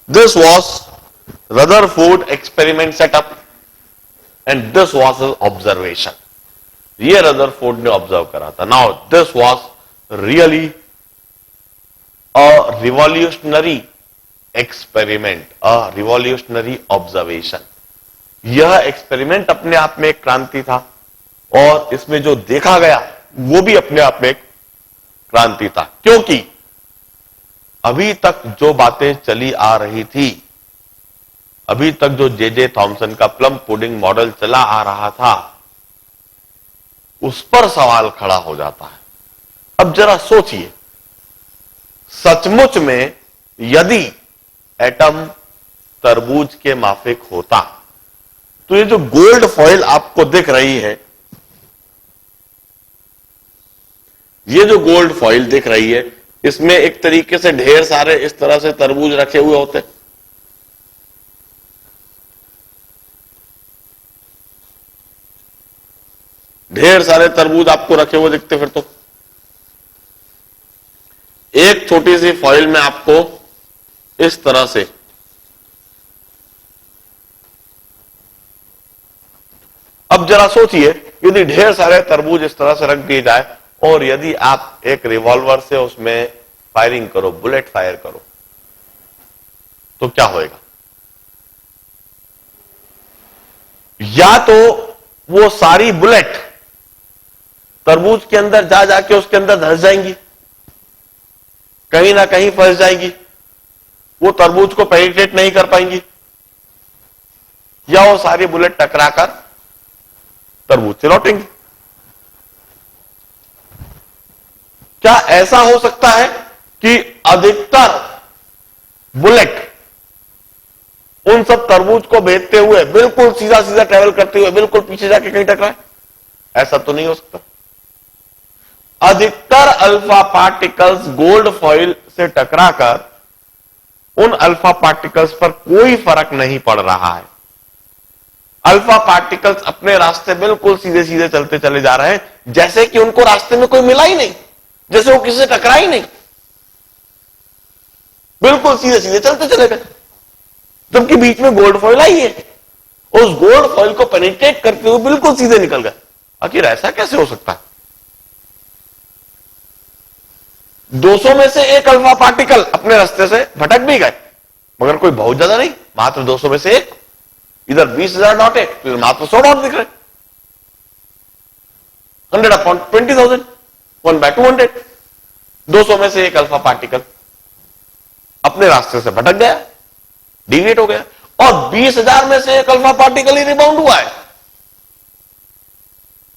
This was Rutherford experiment setup and this was observation. ये रदरफोर्ड ने ऑब्जर्व करा था। Now this was really a revolutionary experiment, a revolutionary observation. यह एक्सपेरिमेंट अपने आप में एक क्रांति था और इसमें जो देखा गया वो भी अपने आप में एक क्रांति था, क्योंकि अभी तक जो बातें चली आ रही थी, अभी तक जो जे थॉमसन का प्लम पुडिंग मॉडल चला आ रहा था, उस पर सवाल खड़ा हो जाता है। अब जरा सोचिए, सचमुच में यदि एटम तरबूज के माफिक होता तो ये जो गोल्ड फॉइल आपको दिख रही है, ये जो गोल्ड फॉइल दिख रही है, इसमें एक तरीके से ढेर सारे इस तरह से तरबूज रखे हुए होते। ढेर सारे तरबूज आपको रखे हुए दिखते। फिर तो एक छोटी सी फॉइल में आपको इस तरह से अब जरा सोचिए, यदि ढेर सारे तरबूज इस तरह से रख दिए जाए और यदि आप एक रिवॉल्वर से उसमें फायरिंग करो, बुलेट फायर करो, तो क्या होएगा? या तो वो सारी बुलेट तरबूज के अंदर जा जाके उसके अंदर धंस जाएंगी, कहीं ना कहीं फंस जाएंगी, वो तरबूज को पेनिट्रेट नहीं कर पाएंगी, या वो सारी बुलेट टकराकर तरबूज से लौटेंगी। क्या ऐसा हो सकता है कि अधिकतर बुलेट उन सब तरबूज को भेजते हुए बिल्कुल सीधा सीधा ट्रेवल करते हुए बिल्कुल पीछे जाके कहीं टकराए? ऐसा तो नहीं हो सकता। अधिकतर अल्फा पार्टिकल्स गोल्ड फॉइल से टकराकर उन अल्फा पार्टिकल्स पर कोई फर्क नहीं पड़ रहा है। अल्फा पार्टिकल्स अपने रास्ते बिल्कुल सीधे सीधे चलते चले जा रहे हैं, जैसे कि उनको रास्ते में कोई मिला ही नहीं, जैसे वो किसी से टकरा ही नहीं, बिल्कुल सीधे सीधे चलते चले गए, जबकि बीच में गोल्ड फॉइल आई है, उस गोल्ड फॉइल को पेनिट्रेट करते हुए बिल्कुल सीधे निकल गए। आखिर ऐसा कैसे हो सकता है? 200 में से एक अल्फा पार्टिकल अपने रास्ते से भटक भी गए, मगर कोई बहुत ज्यादा नहीं, मात्र 200 में से एक। इधर 20,000 डॉट है, तो मात्र 100 डॉट दिख रहे। 100 अपॉन 20,000, 1/200। 200 में से एक अल्फा पार्टिकल अपने रास्ते से भटक गया, डिविएट हो गया, और 20,000 में से एक अल्फा पार्टिकल ही रिबाउंड हुआ है।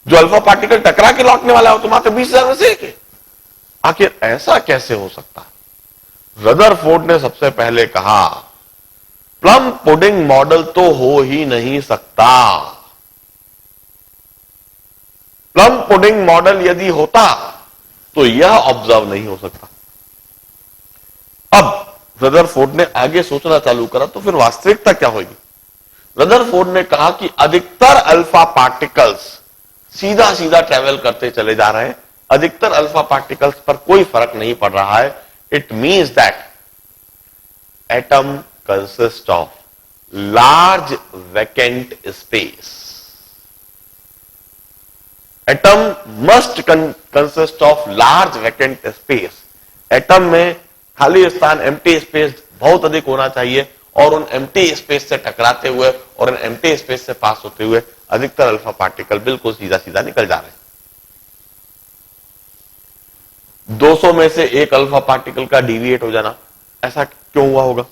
जो अल्फा पार्टिकल टकरा के लौटने वाला हो तो मात्र 20,000 में से एक है। आखिर ऐसा कैसे हो सकता है? रदरफोर्ड ने सबसे पहले कहा, प्लम पुडिंग मॉडल तो हो ही नहीं सकता। प्लम पुडिंग मॉडल यदि होता तो यह ऑब्जर्व नहीं हो सकता। अब रदरफोर्ड ने आगे सोचना चालू करा, तो फिर वास्तविकता क्या होगी? रदरफोर्ड ने कहा कि अधिकतर अल्फा पार्टिकल्स सीधा सीधा ट्रेवल करते चले जा रहे हैं, अधिकतर अल्फा पार्टिकल्स पर कोई फर्क नहीं पड़ रहा है। It means that atom consist of large vacant space. Atom must consist of large vacant space. Atom में खाली स्थान, एम्प्टी स्पेस बहुत अधिक होना चाहिए, और उन एम्प्टी स्पेस से टकराते हुए और उन एम्प्टी स्पेस से पास होते हुए अधिकतर अल्फा पार्टिकल बिल्कुल सीधा सीधा निकल जा रहे हैं। 200 में से एक अल्फा पार्टिकल का डिविएट हो जाना, ऐसा क्यों हुआ होगा?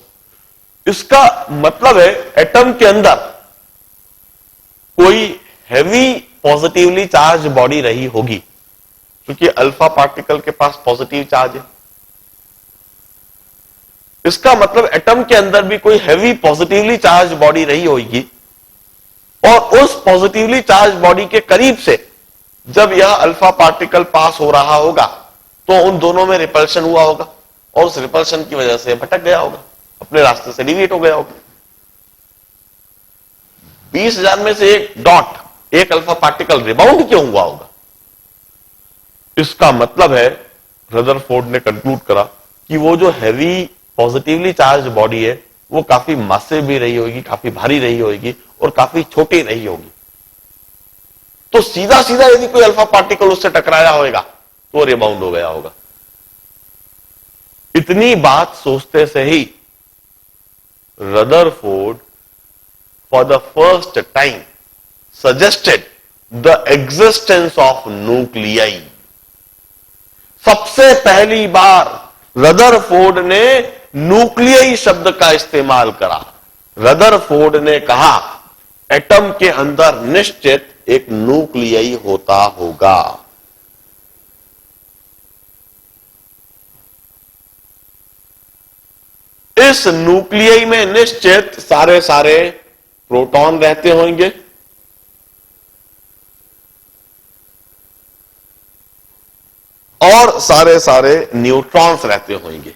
इसका मतलब है एटम के अंदर कोई हैवी पॉजिटिवली चार्ज बॉडी रही होगी, क्योंकि अल्फा पार्टिकल के पास पॉजिटिव चार्ज है। इसका मतलब एटम के अंदर भी कोई हैवी पॉजिटिवली चार्ज बॉडी रही होगी, और उस पॉजिटिवली चार्ज बॉडी के करीब से जब यह अल्फा पार्टिकल पास हो रहा होगा तो उन दोनों में रिपल्शन हुआ होगा, और उस रिपल्शन की वजह से भटक गया होगा, अपने रास्ते से डिविएट हो गया होगा। 20,000 में से एक डॉट, एक अल्फा पार्टिकल रिबाउंड क्यों हुआ होगा? इसका मतलब है रदरफोर्ड ने कंक्लूड करा कि वो जो हैवी पॉजिटिवली चार्ज बॉडी है वो काफी मासिव भी रही होगी, काफी भारी रही होगी, और काफी छोटी रही होगी। तो सीधा सीधा यदि कोई अल्फा पार्टिकल उससे टकराया होगा तो रिबाउंड हो गया होगा। इतनी बात सोचते से ही Rutherford for the first time suggested the existence of nuclei. सबसे पहली बार रदरफोर्ड ने न्यूक्लियाई शब्द का इस्तेमाल करा। रदरफोर्ड ने कहा एटम के अंदर निश्चित एक न्यूक्लियाई होता होगा। इस न्यूक्लियाई में निश्चित सारे सारे प्रोटॉन रहते होंगे, और सारे सारे न्यूट्रॉन्स रहते होंगे।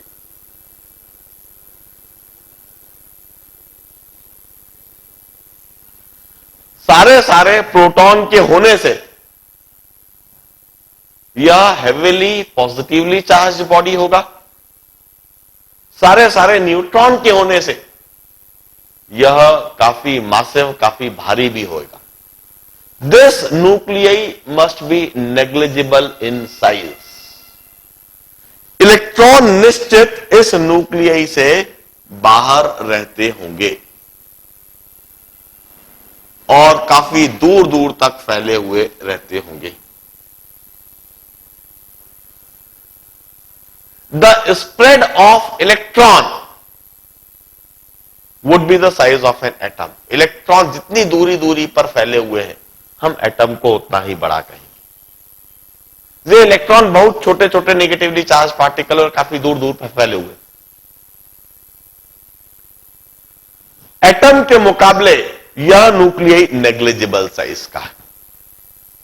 सारे सारे प्रोटॉन के होने से यह हेवीली पॉजिटिवली चार्ज बॉडी होगा, सारे सारे न्यूट्रॉन के होने से यह काफी मासिव, काफी भारी भी होगा। This nuclei must be negligible in size. Electron निश्चित इस न्यूक्लियाई से बाहर रहते होंगे और काफी दूर दूर तक फैले हुए रहते होंगे। The spread of electron would be the size of an atom. Electron जितनी दूरी दूरी पर फैले हुए हैं, हम एटम को उतना ही बड़ा कहेंगे। ये इलेक्ट्रॉन बहुत छोटे छोटे नेगेटिवली चार्ज पार्टिकल और काफी दूर दूर पर फैले हुए। एटम के मुकाबले यह न्यूक्लियाई नेग्लिजिबल साइज का है।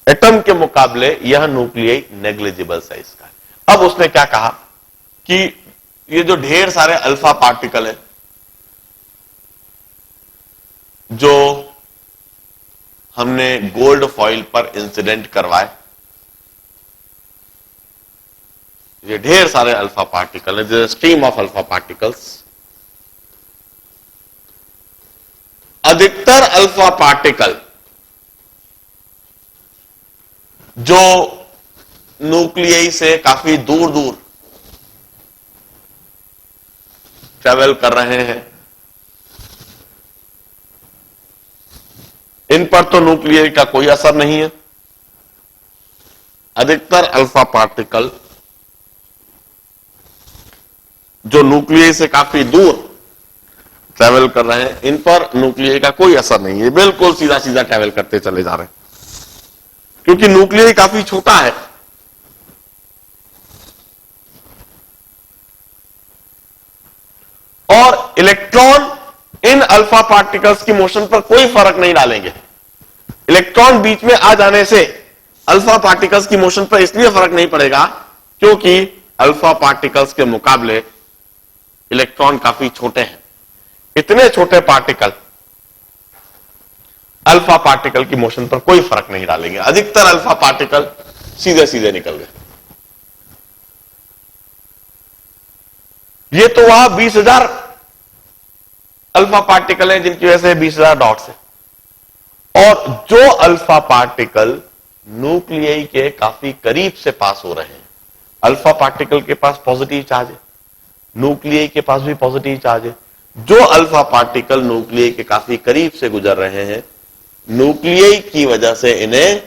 एटम के मुकाबले यह न्यूक्लियाई नेग्लिजिबल साइज का है। अब उसने क्या कहा कि ये जो ढेर सारे अल्फा पार्टिकल है जो हमने गोल्ड फॉइल पर इंसिडेंट करवाए, ये ढेर सारे अल्फा पार्टिकल है, स्ट्रीम ऑफ अल्फा पार्टिकल्स। अधिकतर अल्फा पार्टिकल जो न्यूक्लियाई से काफी दूर दूर ट्रेवल कर रहे हैं, इन पर तो न्यूक्लियाई का कोई असर नहीं है। अधिकतर अल्फा पार्टिकल जो न्यूक्लियाई से काफी दूर ट्रेवल कर रहे हैं, इन पर न्यूक्लियाई का कोई असर नहीं है, बिल्कुल सीधा सीधा ट्रेवल करते चले जा रहे हैं, क्योंकि न्यूक्लियाई काफी छोटा है। और इलेक्ट्रॉन इन अल्फा पार्टिकल्स की मोशन पर कोई फर्क नहीं डालेंगे। इलेक्ट्रॉन बीच में आ जाने से अल्फा पार्टिकल्स की मोशन पर इसलिए फर्क नहीं पड़ेगा क्योंकि अल्फा पार्टिकल्स के मुकाबले इलेक्ट्रॉन काफी छोटे हैं। इतने छोटे पार्टिकल अल्फा पार्टिकल की मोशन पर कोई फर्क नहीं डालेंगे। अधिकतर अल्फा पार्टिकल सीधे सीधे निकल गए। ये तो वहां 20,000 अल्फा पार्टिकल हैं जिनकी वजह से 20,000 डॉट्स हैं, और जो अल्फा पार्टिकल न्यूक्लियाई के काफी करीब से पास हो रहे हैं, अल्फा पार्टिकल के पास पॉजिटिव चार्ज है, न्यूक्लियाई के पास भी पॉजिटिव चार्ज है। जो अल्फा पार्टिकल न्यूक्लियाई के काफी करीब से गुजर रहे हैं, न्यूक्लियाई की वजह से इन्हें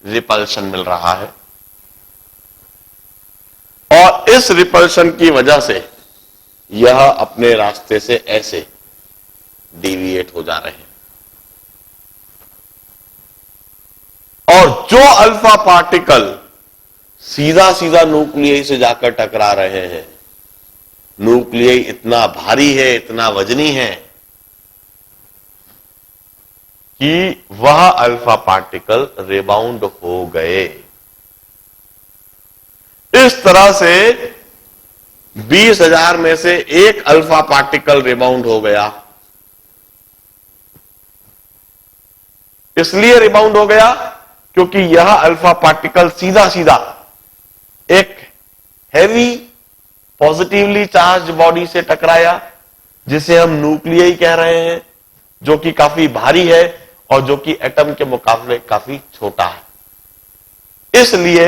रिपल्शन मिल रहा है। और इस रिपल्शन की वजह से यह अपने रास्ते से ऐसे डिविएट हो जा रहे हैं और जो अल्फा पार्टिकल सीधा सीधा न्यूक्लियस से जाकर टकरा रहे हैं, न्यूक्लियस इतना भारी है, इतना वजनी है कि वह अल्फा पार्टिकल रिबाउंड हो गए। इस तरह से 20,000 में से एक अल्फा पार्टिकल रिबाउंड हो गया। इसलिए रिबाउंड हो गया क्योंकि यह अल्फा पार्टिकल सीधा सीधा एक हैवी पॉजिटिवली चार्ज बॉडी से टकराया, जिसे हम न्यूक्लियस कह रहे हैं, जो कि काफी भारी है और जो कि एटम के मुकाबले काफी छोटा है। इसलिए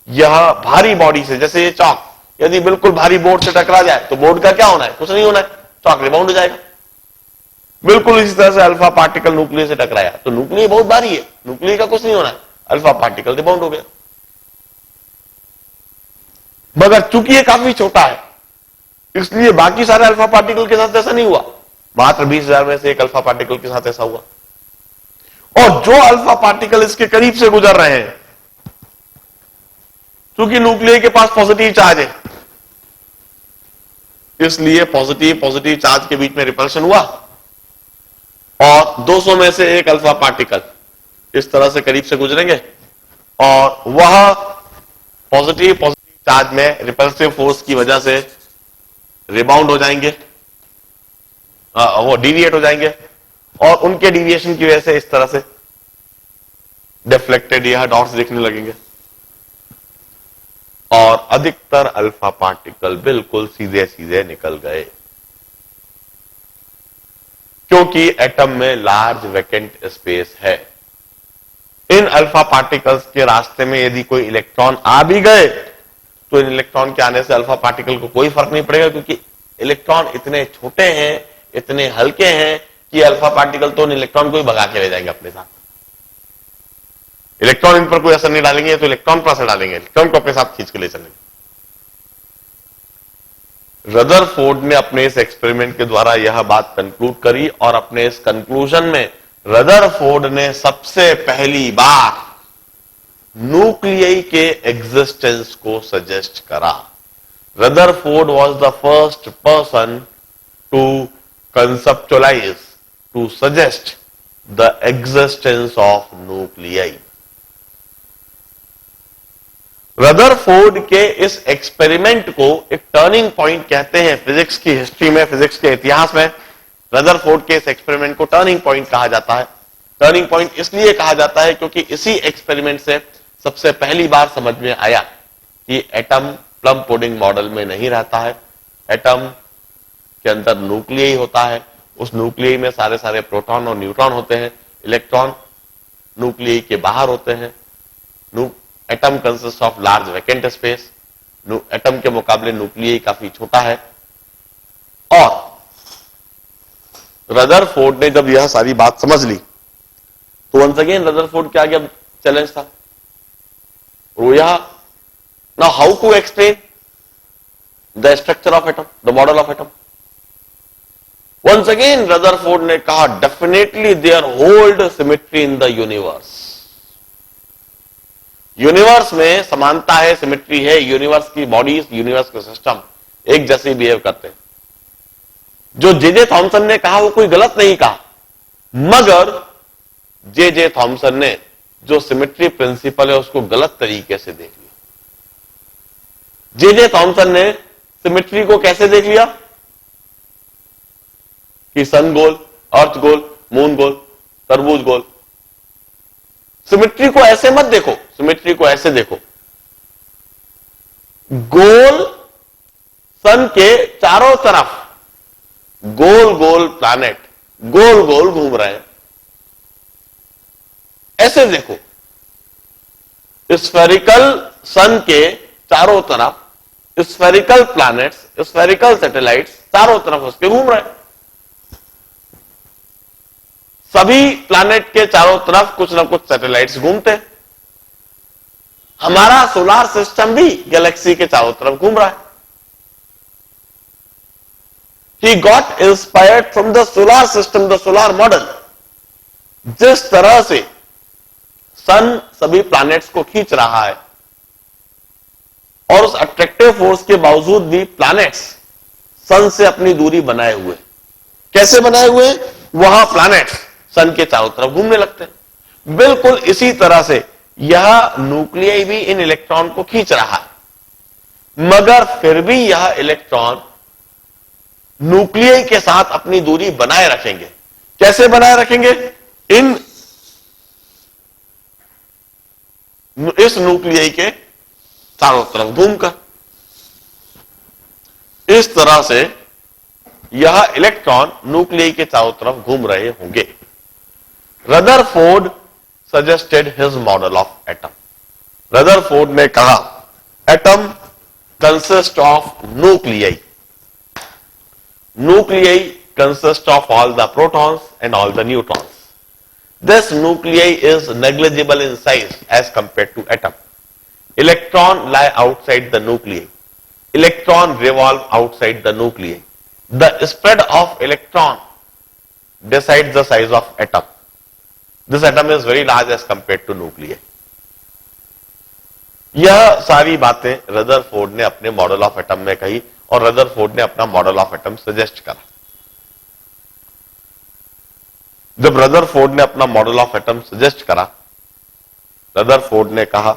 यह भारी बॉडी से, जैसे ये चॉक यदि बिल्कुल भारी बोर्ड से टकरा जाए तो बोर्ड का क्या होना है? कुछ नहीं होना है, चॉक रिबाउंड हो जाएगा। बिल्कुल इसी तरह से अल्फा पार्टिकल न्यूक्लियस से टकराया तो न्यूक्लियस बहुत भारी है, न्यूक्लियस का कुछ नहीं होना है, अल्फा पार्टिकल रिबाउंड हो गया। मगर चूंकि ये काफी छोटा है इसलिए बाकी सारे अल्फा पार्टिकल के साथ ऐसा नहीं हुआ, मात्र 20,000 में से एक अल्फा पार्टिकल के साथ ऐसा हुआ। और जो अल्फा पार्टिकल इसके करीब से गुजर रहे हैं, चूंकि न्यूक्लियस के पास पॉजिटिव चार्ज है, इसलिए पॉजिटिव चार्ज के बीच में रिपल्शन हुआ और 200 में से एक अल्फा पार्टिकल इस तरह से करीब से गुजरेंगे और वह पॉजिटिव चार्ज में रिपल्सिव फोर्स की वजह से रिबाउंड हो जाएंगे, वो डिविएट हो जाएंगे और उनके डिविएशन की वजह से इस तरह से डिफ्लेक्टेड यह डॉट्स दिखने लगेंगे और अधिकतर अल्फा पार्टिकल बिल्कुल सीधे सीधे निकल गए, क्योंकि एटम में लार्ज वैकेंट स्पेस है। इन अल्फा पार्टिकल्स के रास्ते में यदि कोई इलेक्ट्रॉन आ भी गए तो इन इलेक्ट्रॉन के आने से अल्फा पार्टिकल को कोई फर्क नहीं पड़ेगा, क्योंकि इलेक्ट्रॉन इतने छोटे हैं, इतने हल्के हैं कि अल्फा पार्टिकल तो इन इलेक्ट्रॉन को ही भगा के ले जाएंगे अपने साथ। इलेक्ट्रॉन इन पर कोई असर नहीं डालेंगे तो इलेक्ट्रॉन पर असर डालेंगे, इलेक्ट्रॉन को अपने साथ खींच के ले चलेंगे। रदरफोर्ड ने अपने इस एक्सपेरिमेंट के द्वारा यह बात कंक्लूड करी और अपने इस कंक्लूजन में रदरफोर्ड ने सबसे पहली बार न्यूक्लियस के एग्जिस्टेंस को सजेस्ट करा। Rutherford was the first person to conceptualize, to suggest the existence of nucleus. Rutherford के इस एक्सपेरिमेंट को एक टर्निंग पॉइंट कहते हैं फिजिक्स की हिस्ट्री में, फिजिक्स के इतिहास में। रदरफोर्ड के इस एक्सपेरिमेंट को टर्निंग पॉइंट कहा जाता है। टर्निंग पॉइंट इसलिए कहा जाता है क्योंकि इसी एक्सपेरिमेंट से सबसे पहली बार समझ में आया कि एटम प्लम पुडिंग मॉडल में नहीं रहता है, एटम के अंदर न्यूक्लियस होता है, उस न्यूक्लियस में सारे सारे प्रोटॉन और न्यूट्रॉन होते हैं, इलेक्ट्रॉन न्यूक्लियस के बाहर होते हैं। Atom consist of large vacant space, atom के मुकाबले न्यूक्लियस काफी छोटा है। और रदरफोर्ड ने जब यह सारी बात समझ ली तो वंस अगेन रदरफोर्ड के आगे चैलेंज था, वो यह now how to explain the structure of atom, the model of atom. Once again Rutherford ने कहा definitely there hold symmetry in the universe. Universe में समानता है, सिमेट्री है, यूनिवर्स की बॉडीज, यूनिवर्स के सिस्टम एक जैसे बिहेव करते हैं। जो जे थॉमसन ने कहा वो कोई गलत नहीं कहा, मगर जे थॉमसन ने जो सिमेट्री प्रिंसिपल है उसको गलत तरीके से देख लिया। जे थॉमसन ने सिमेट्री को कैसे देख लिया कि सन गोल, अर्थ गोल, मून गोल, तरबूज गोल। सिमेट्री को ऐसे मत देखो, सिमेट्री को ऐसे देखो, गोल सन के चारों तरफ गोल गोल प्लैनेट गोल गोल घूम रहे हैं, ऐसे देखो। स्फेरिकल सन के चारों तरफ स्फेरिकल प्लैनेट्स, स्फेरिकल सैटेलाइट्स चारों तरफ उसके घूम रहे हैं। सभी प्लैनेट के चारों तरफ कुछ ना कुछ सैटेलाइट्स घूमते हैं। हमारा सोलार सिस्टम भी गैलेक्सी के चारों तरफ घूम रहा है। He got inspired from the solar system, the solar model। जिस तरह से सन सभी प्लैनेट्स को खींच रहा है और उस अट्रैक्टिव फोर्स के बावजूद भी प्लैनेट्स सन से अपनी दूरी बनाए हुए। कैसे बनाए हुए? वहां प्लैनेट्स सन के चारों तरफ घूमने लगते हैं। बिल्कुल इसी तरह से यह न्यूक्लियई भी इन इलेक्ट्रॉन को खींच रहा है, मगर फिर भी यह इलेक्ट्रॉन न्यूक्लियई के साथ अपनी दूरी बनाए रखेंगे। कैसे बनाए रखेंगे? इस न्यूक्लियई के चारों तरफ घूमकर। इस तरह से यह इलेक्ट्रॉन न्यूक्लियई के चारों तरफ घूम रहे होंगे। Rutherford suggested his model of atom। Rutherford ने कहा atom consist of nuclei. Nuclei consist of all the protons and all the neutrons. This nuclei is negligible in size as compared to atom. Electron lie outside the nuclei. Electron revolve outside the nuclei. The spread of electron decides the size of atom. This atom is very large as compared to nuclei. यह सारी बातें Rutherford ने अपने model of atom में कही और Rutherford ने अपना मॉडल ऑफ एटम सजेस्ट करा। जब रदरफोर्ड ने अपना मॉडल ऑफ एटम सजेस्ट करा, रदरफोर्ड ने कहा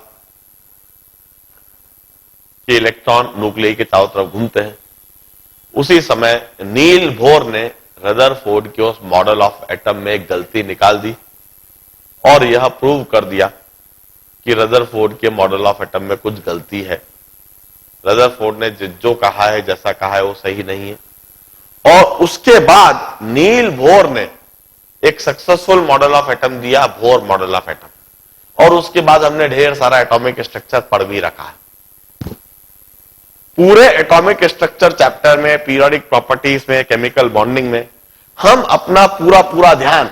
कि इलेक्ट्रॉन न्यूक्लियई के चारों तरफ घूमते हैं। उसी समय नील बोर ने रदरफोर्ड के उस मॉडल ऑफ एटम में एक गलती निकाल दी और यह प्रूव कर दिया कि रदरफोर्ड के मॉडल ऑफ एटम में कुछ गलती है। रदरफोर्ड ने जो कहा है, जैसा कहा है, वो सही नहीं है। और उसके बाद नील बोर ने एक सक्सेसफुल मॉडल ऑफ एटम दिया, बोर मॉडल ऑफ एटम। और उसके बाद हमने ढेर सारा एटॉमिक स्ट्रक्चर पढ़ भी रखा है। पूरे एटॉमिक स्ट्रक्चर चैप्टर में, पीरियोडिक प्रॉपर्टीज में, केमिकल बॉन्डिंग में हम अपना पूरा ध्यान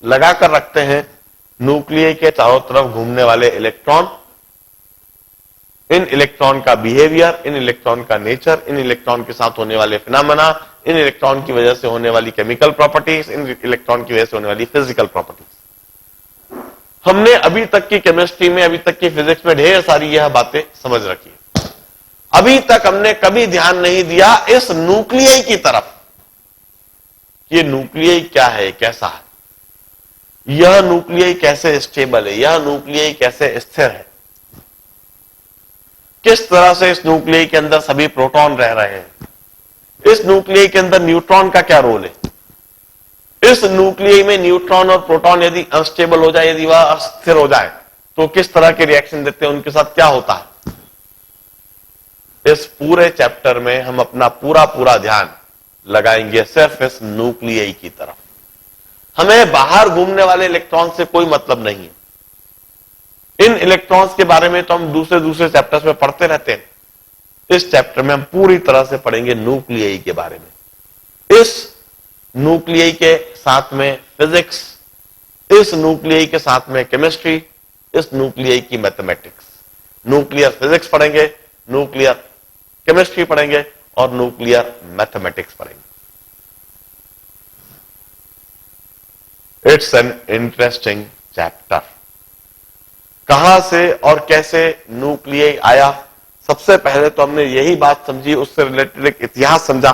लगाकर रखते हैं न्यूक्लियई के चारों तरफ घूमने वाले इलेक्ट्रॉन, इन इलेक्ट्रॉन का बिहेवियर, इन इलेक्ट्रॉन का नेचर, इन इलेक्ट्रॉन के साथ होने वाले फिनोमेना, इन इलेक्ट्रॉन की वजह से होने वाली केमिकल प्रॉपर्टीज, इन इलेक्ट्रॉन की वजह से होने वाली फिजिकल प्रॉपर्टीज। हमने अभी तक की केमिस्ट्री में, अभी तक की फिजिक्स में ढेर सारी यह बातें समझ रखी। अभी तक हमने कभी ध्यान नहीं दिया इस न्यूक्लियई की तरफ। ये न्यूक्लियई क्या है, कैसा है, यह न्यूक्लियई कैसे स्टेबल है, यह न्यूक्लियई कैसे स्थिर है, किस तरह से इस न्यूक्लियई के अंदर सभी प्रोटॉन रह रहे हैं, इस न्यूक्लियई के अंदर न्यूट्रॉन का क्या रोल है, इस न्यूक्लियई में न्यूट्रॉन और प्रोटॉन यदि अनस्टेबल हो जाए, यदि वह अस्थिर हो जाए तो किस तरह के रिएक्शन देते हैं, उनके साथ क्या होता है। इस पूरे चैप्टर में हम अपना पूरा ध्यान लगाएंगे सिर्फ इस न्यूक्लियई की तरफ। हमें बाहर घूमने वाले इलेक्ट्रॉन से कोई मतलब नहीं है। इन इलेक्ट्रॉन्स के बारे में तो हम दूसरे चैप्टर्स में पढ़ते रहते हैं। इस चैप्टर में हम पूरी तरह से पढ़ेंगे न्यूक्लियई के बारे में। इस न्यूक्लियई के साथ में फिजिक्स, इस न्यूक्लियई के साथ में केमिस्ट्री, इस न्यूक्लियई की मैथमेटिक्स। न्यूक्लियर फिजिक्स पढ़ेंगे, न्यूक्लियर केमिस्ट्री पढ़ेंगे और न्यूक्लियर मैथमेटिक्स पढ़ेंगे। It's an interesting chapter. कहां से और कैसे न्यूक्लियई आया, सबसे पहले तो हमने यही बात समझी, उससे रिलेटेड एक इतिहास समझा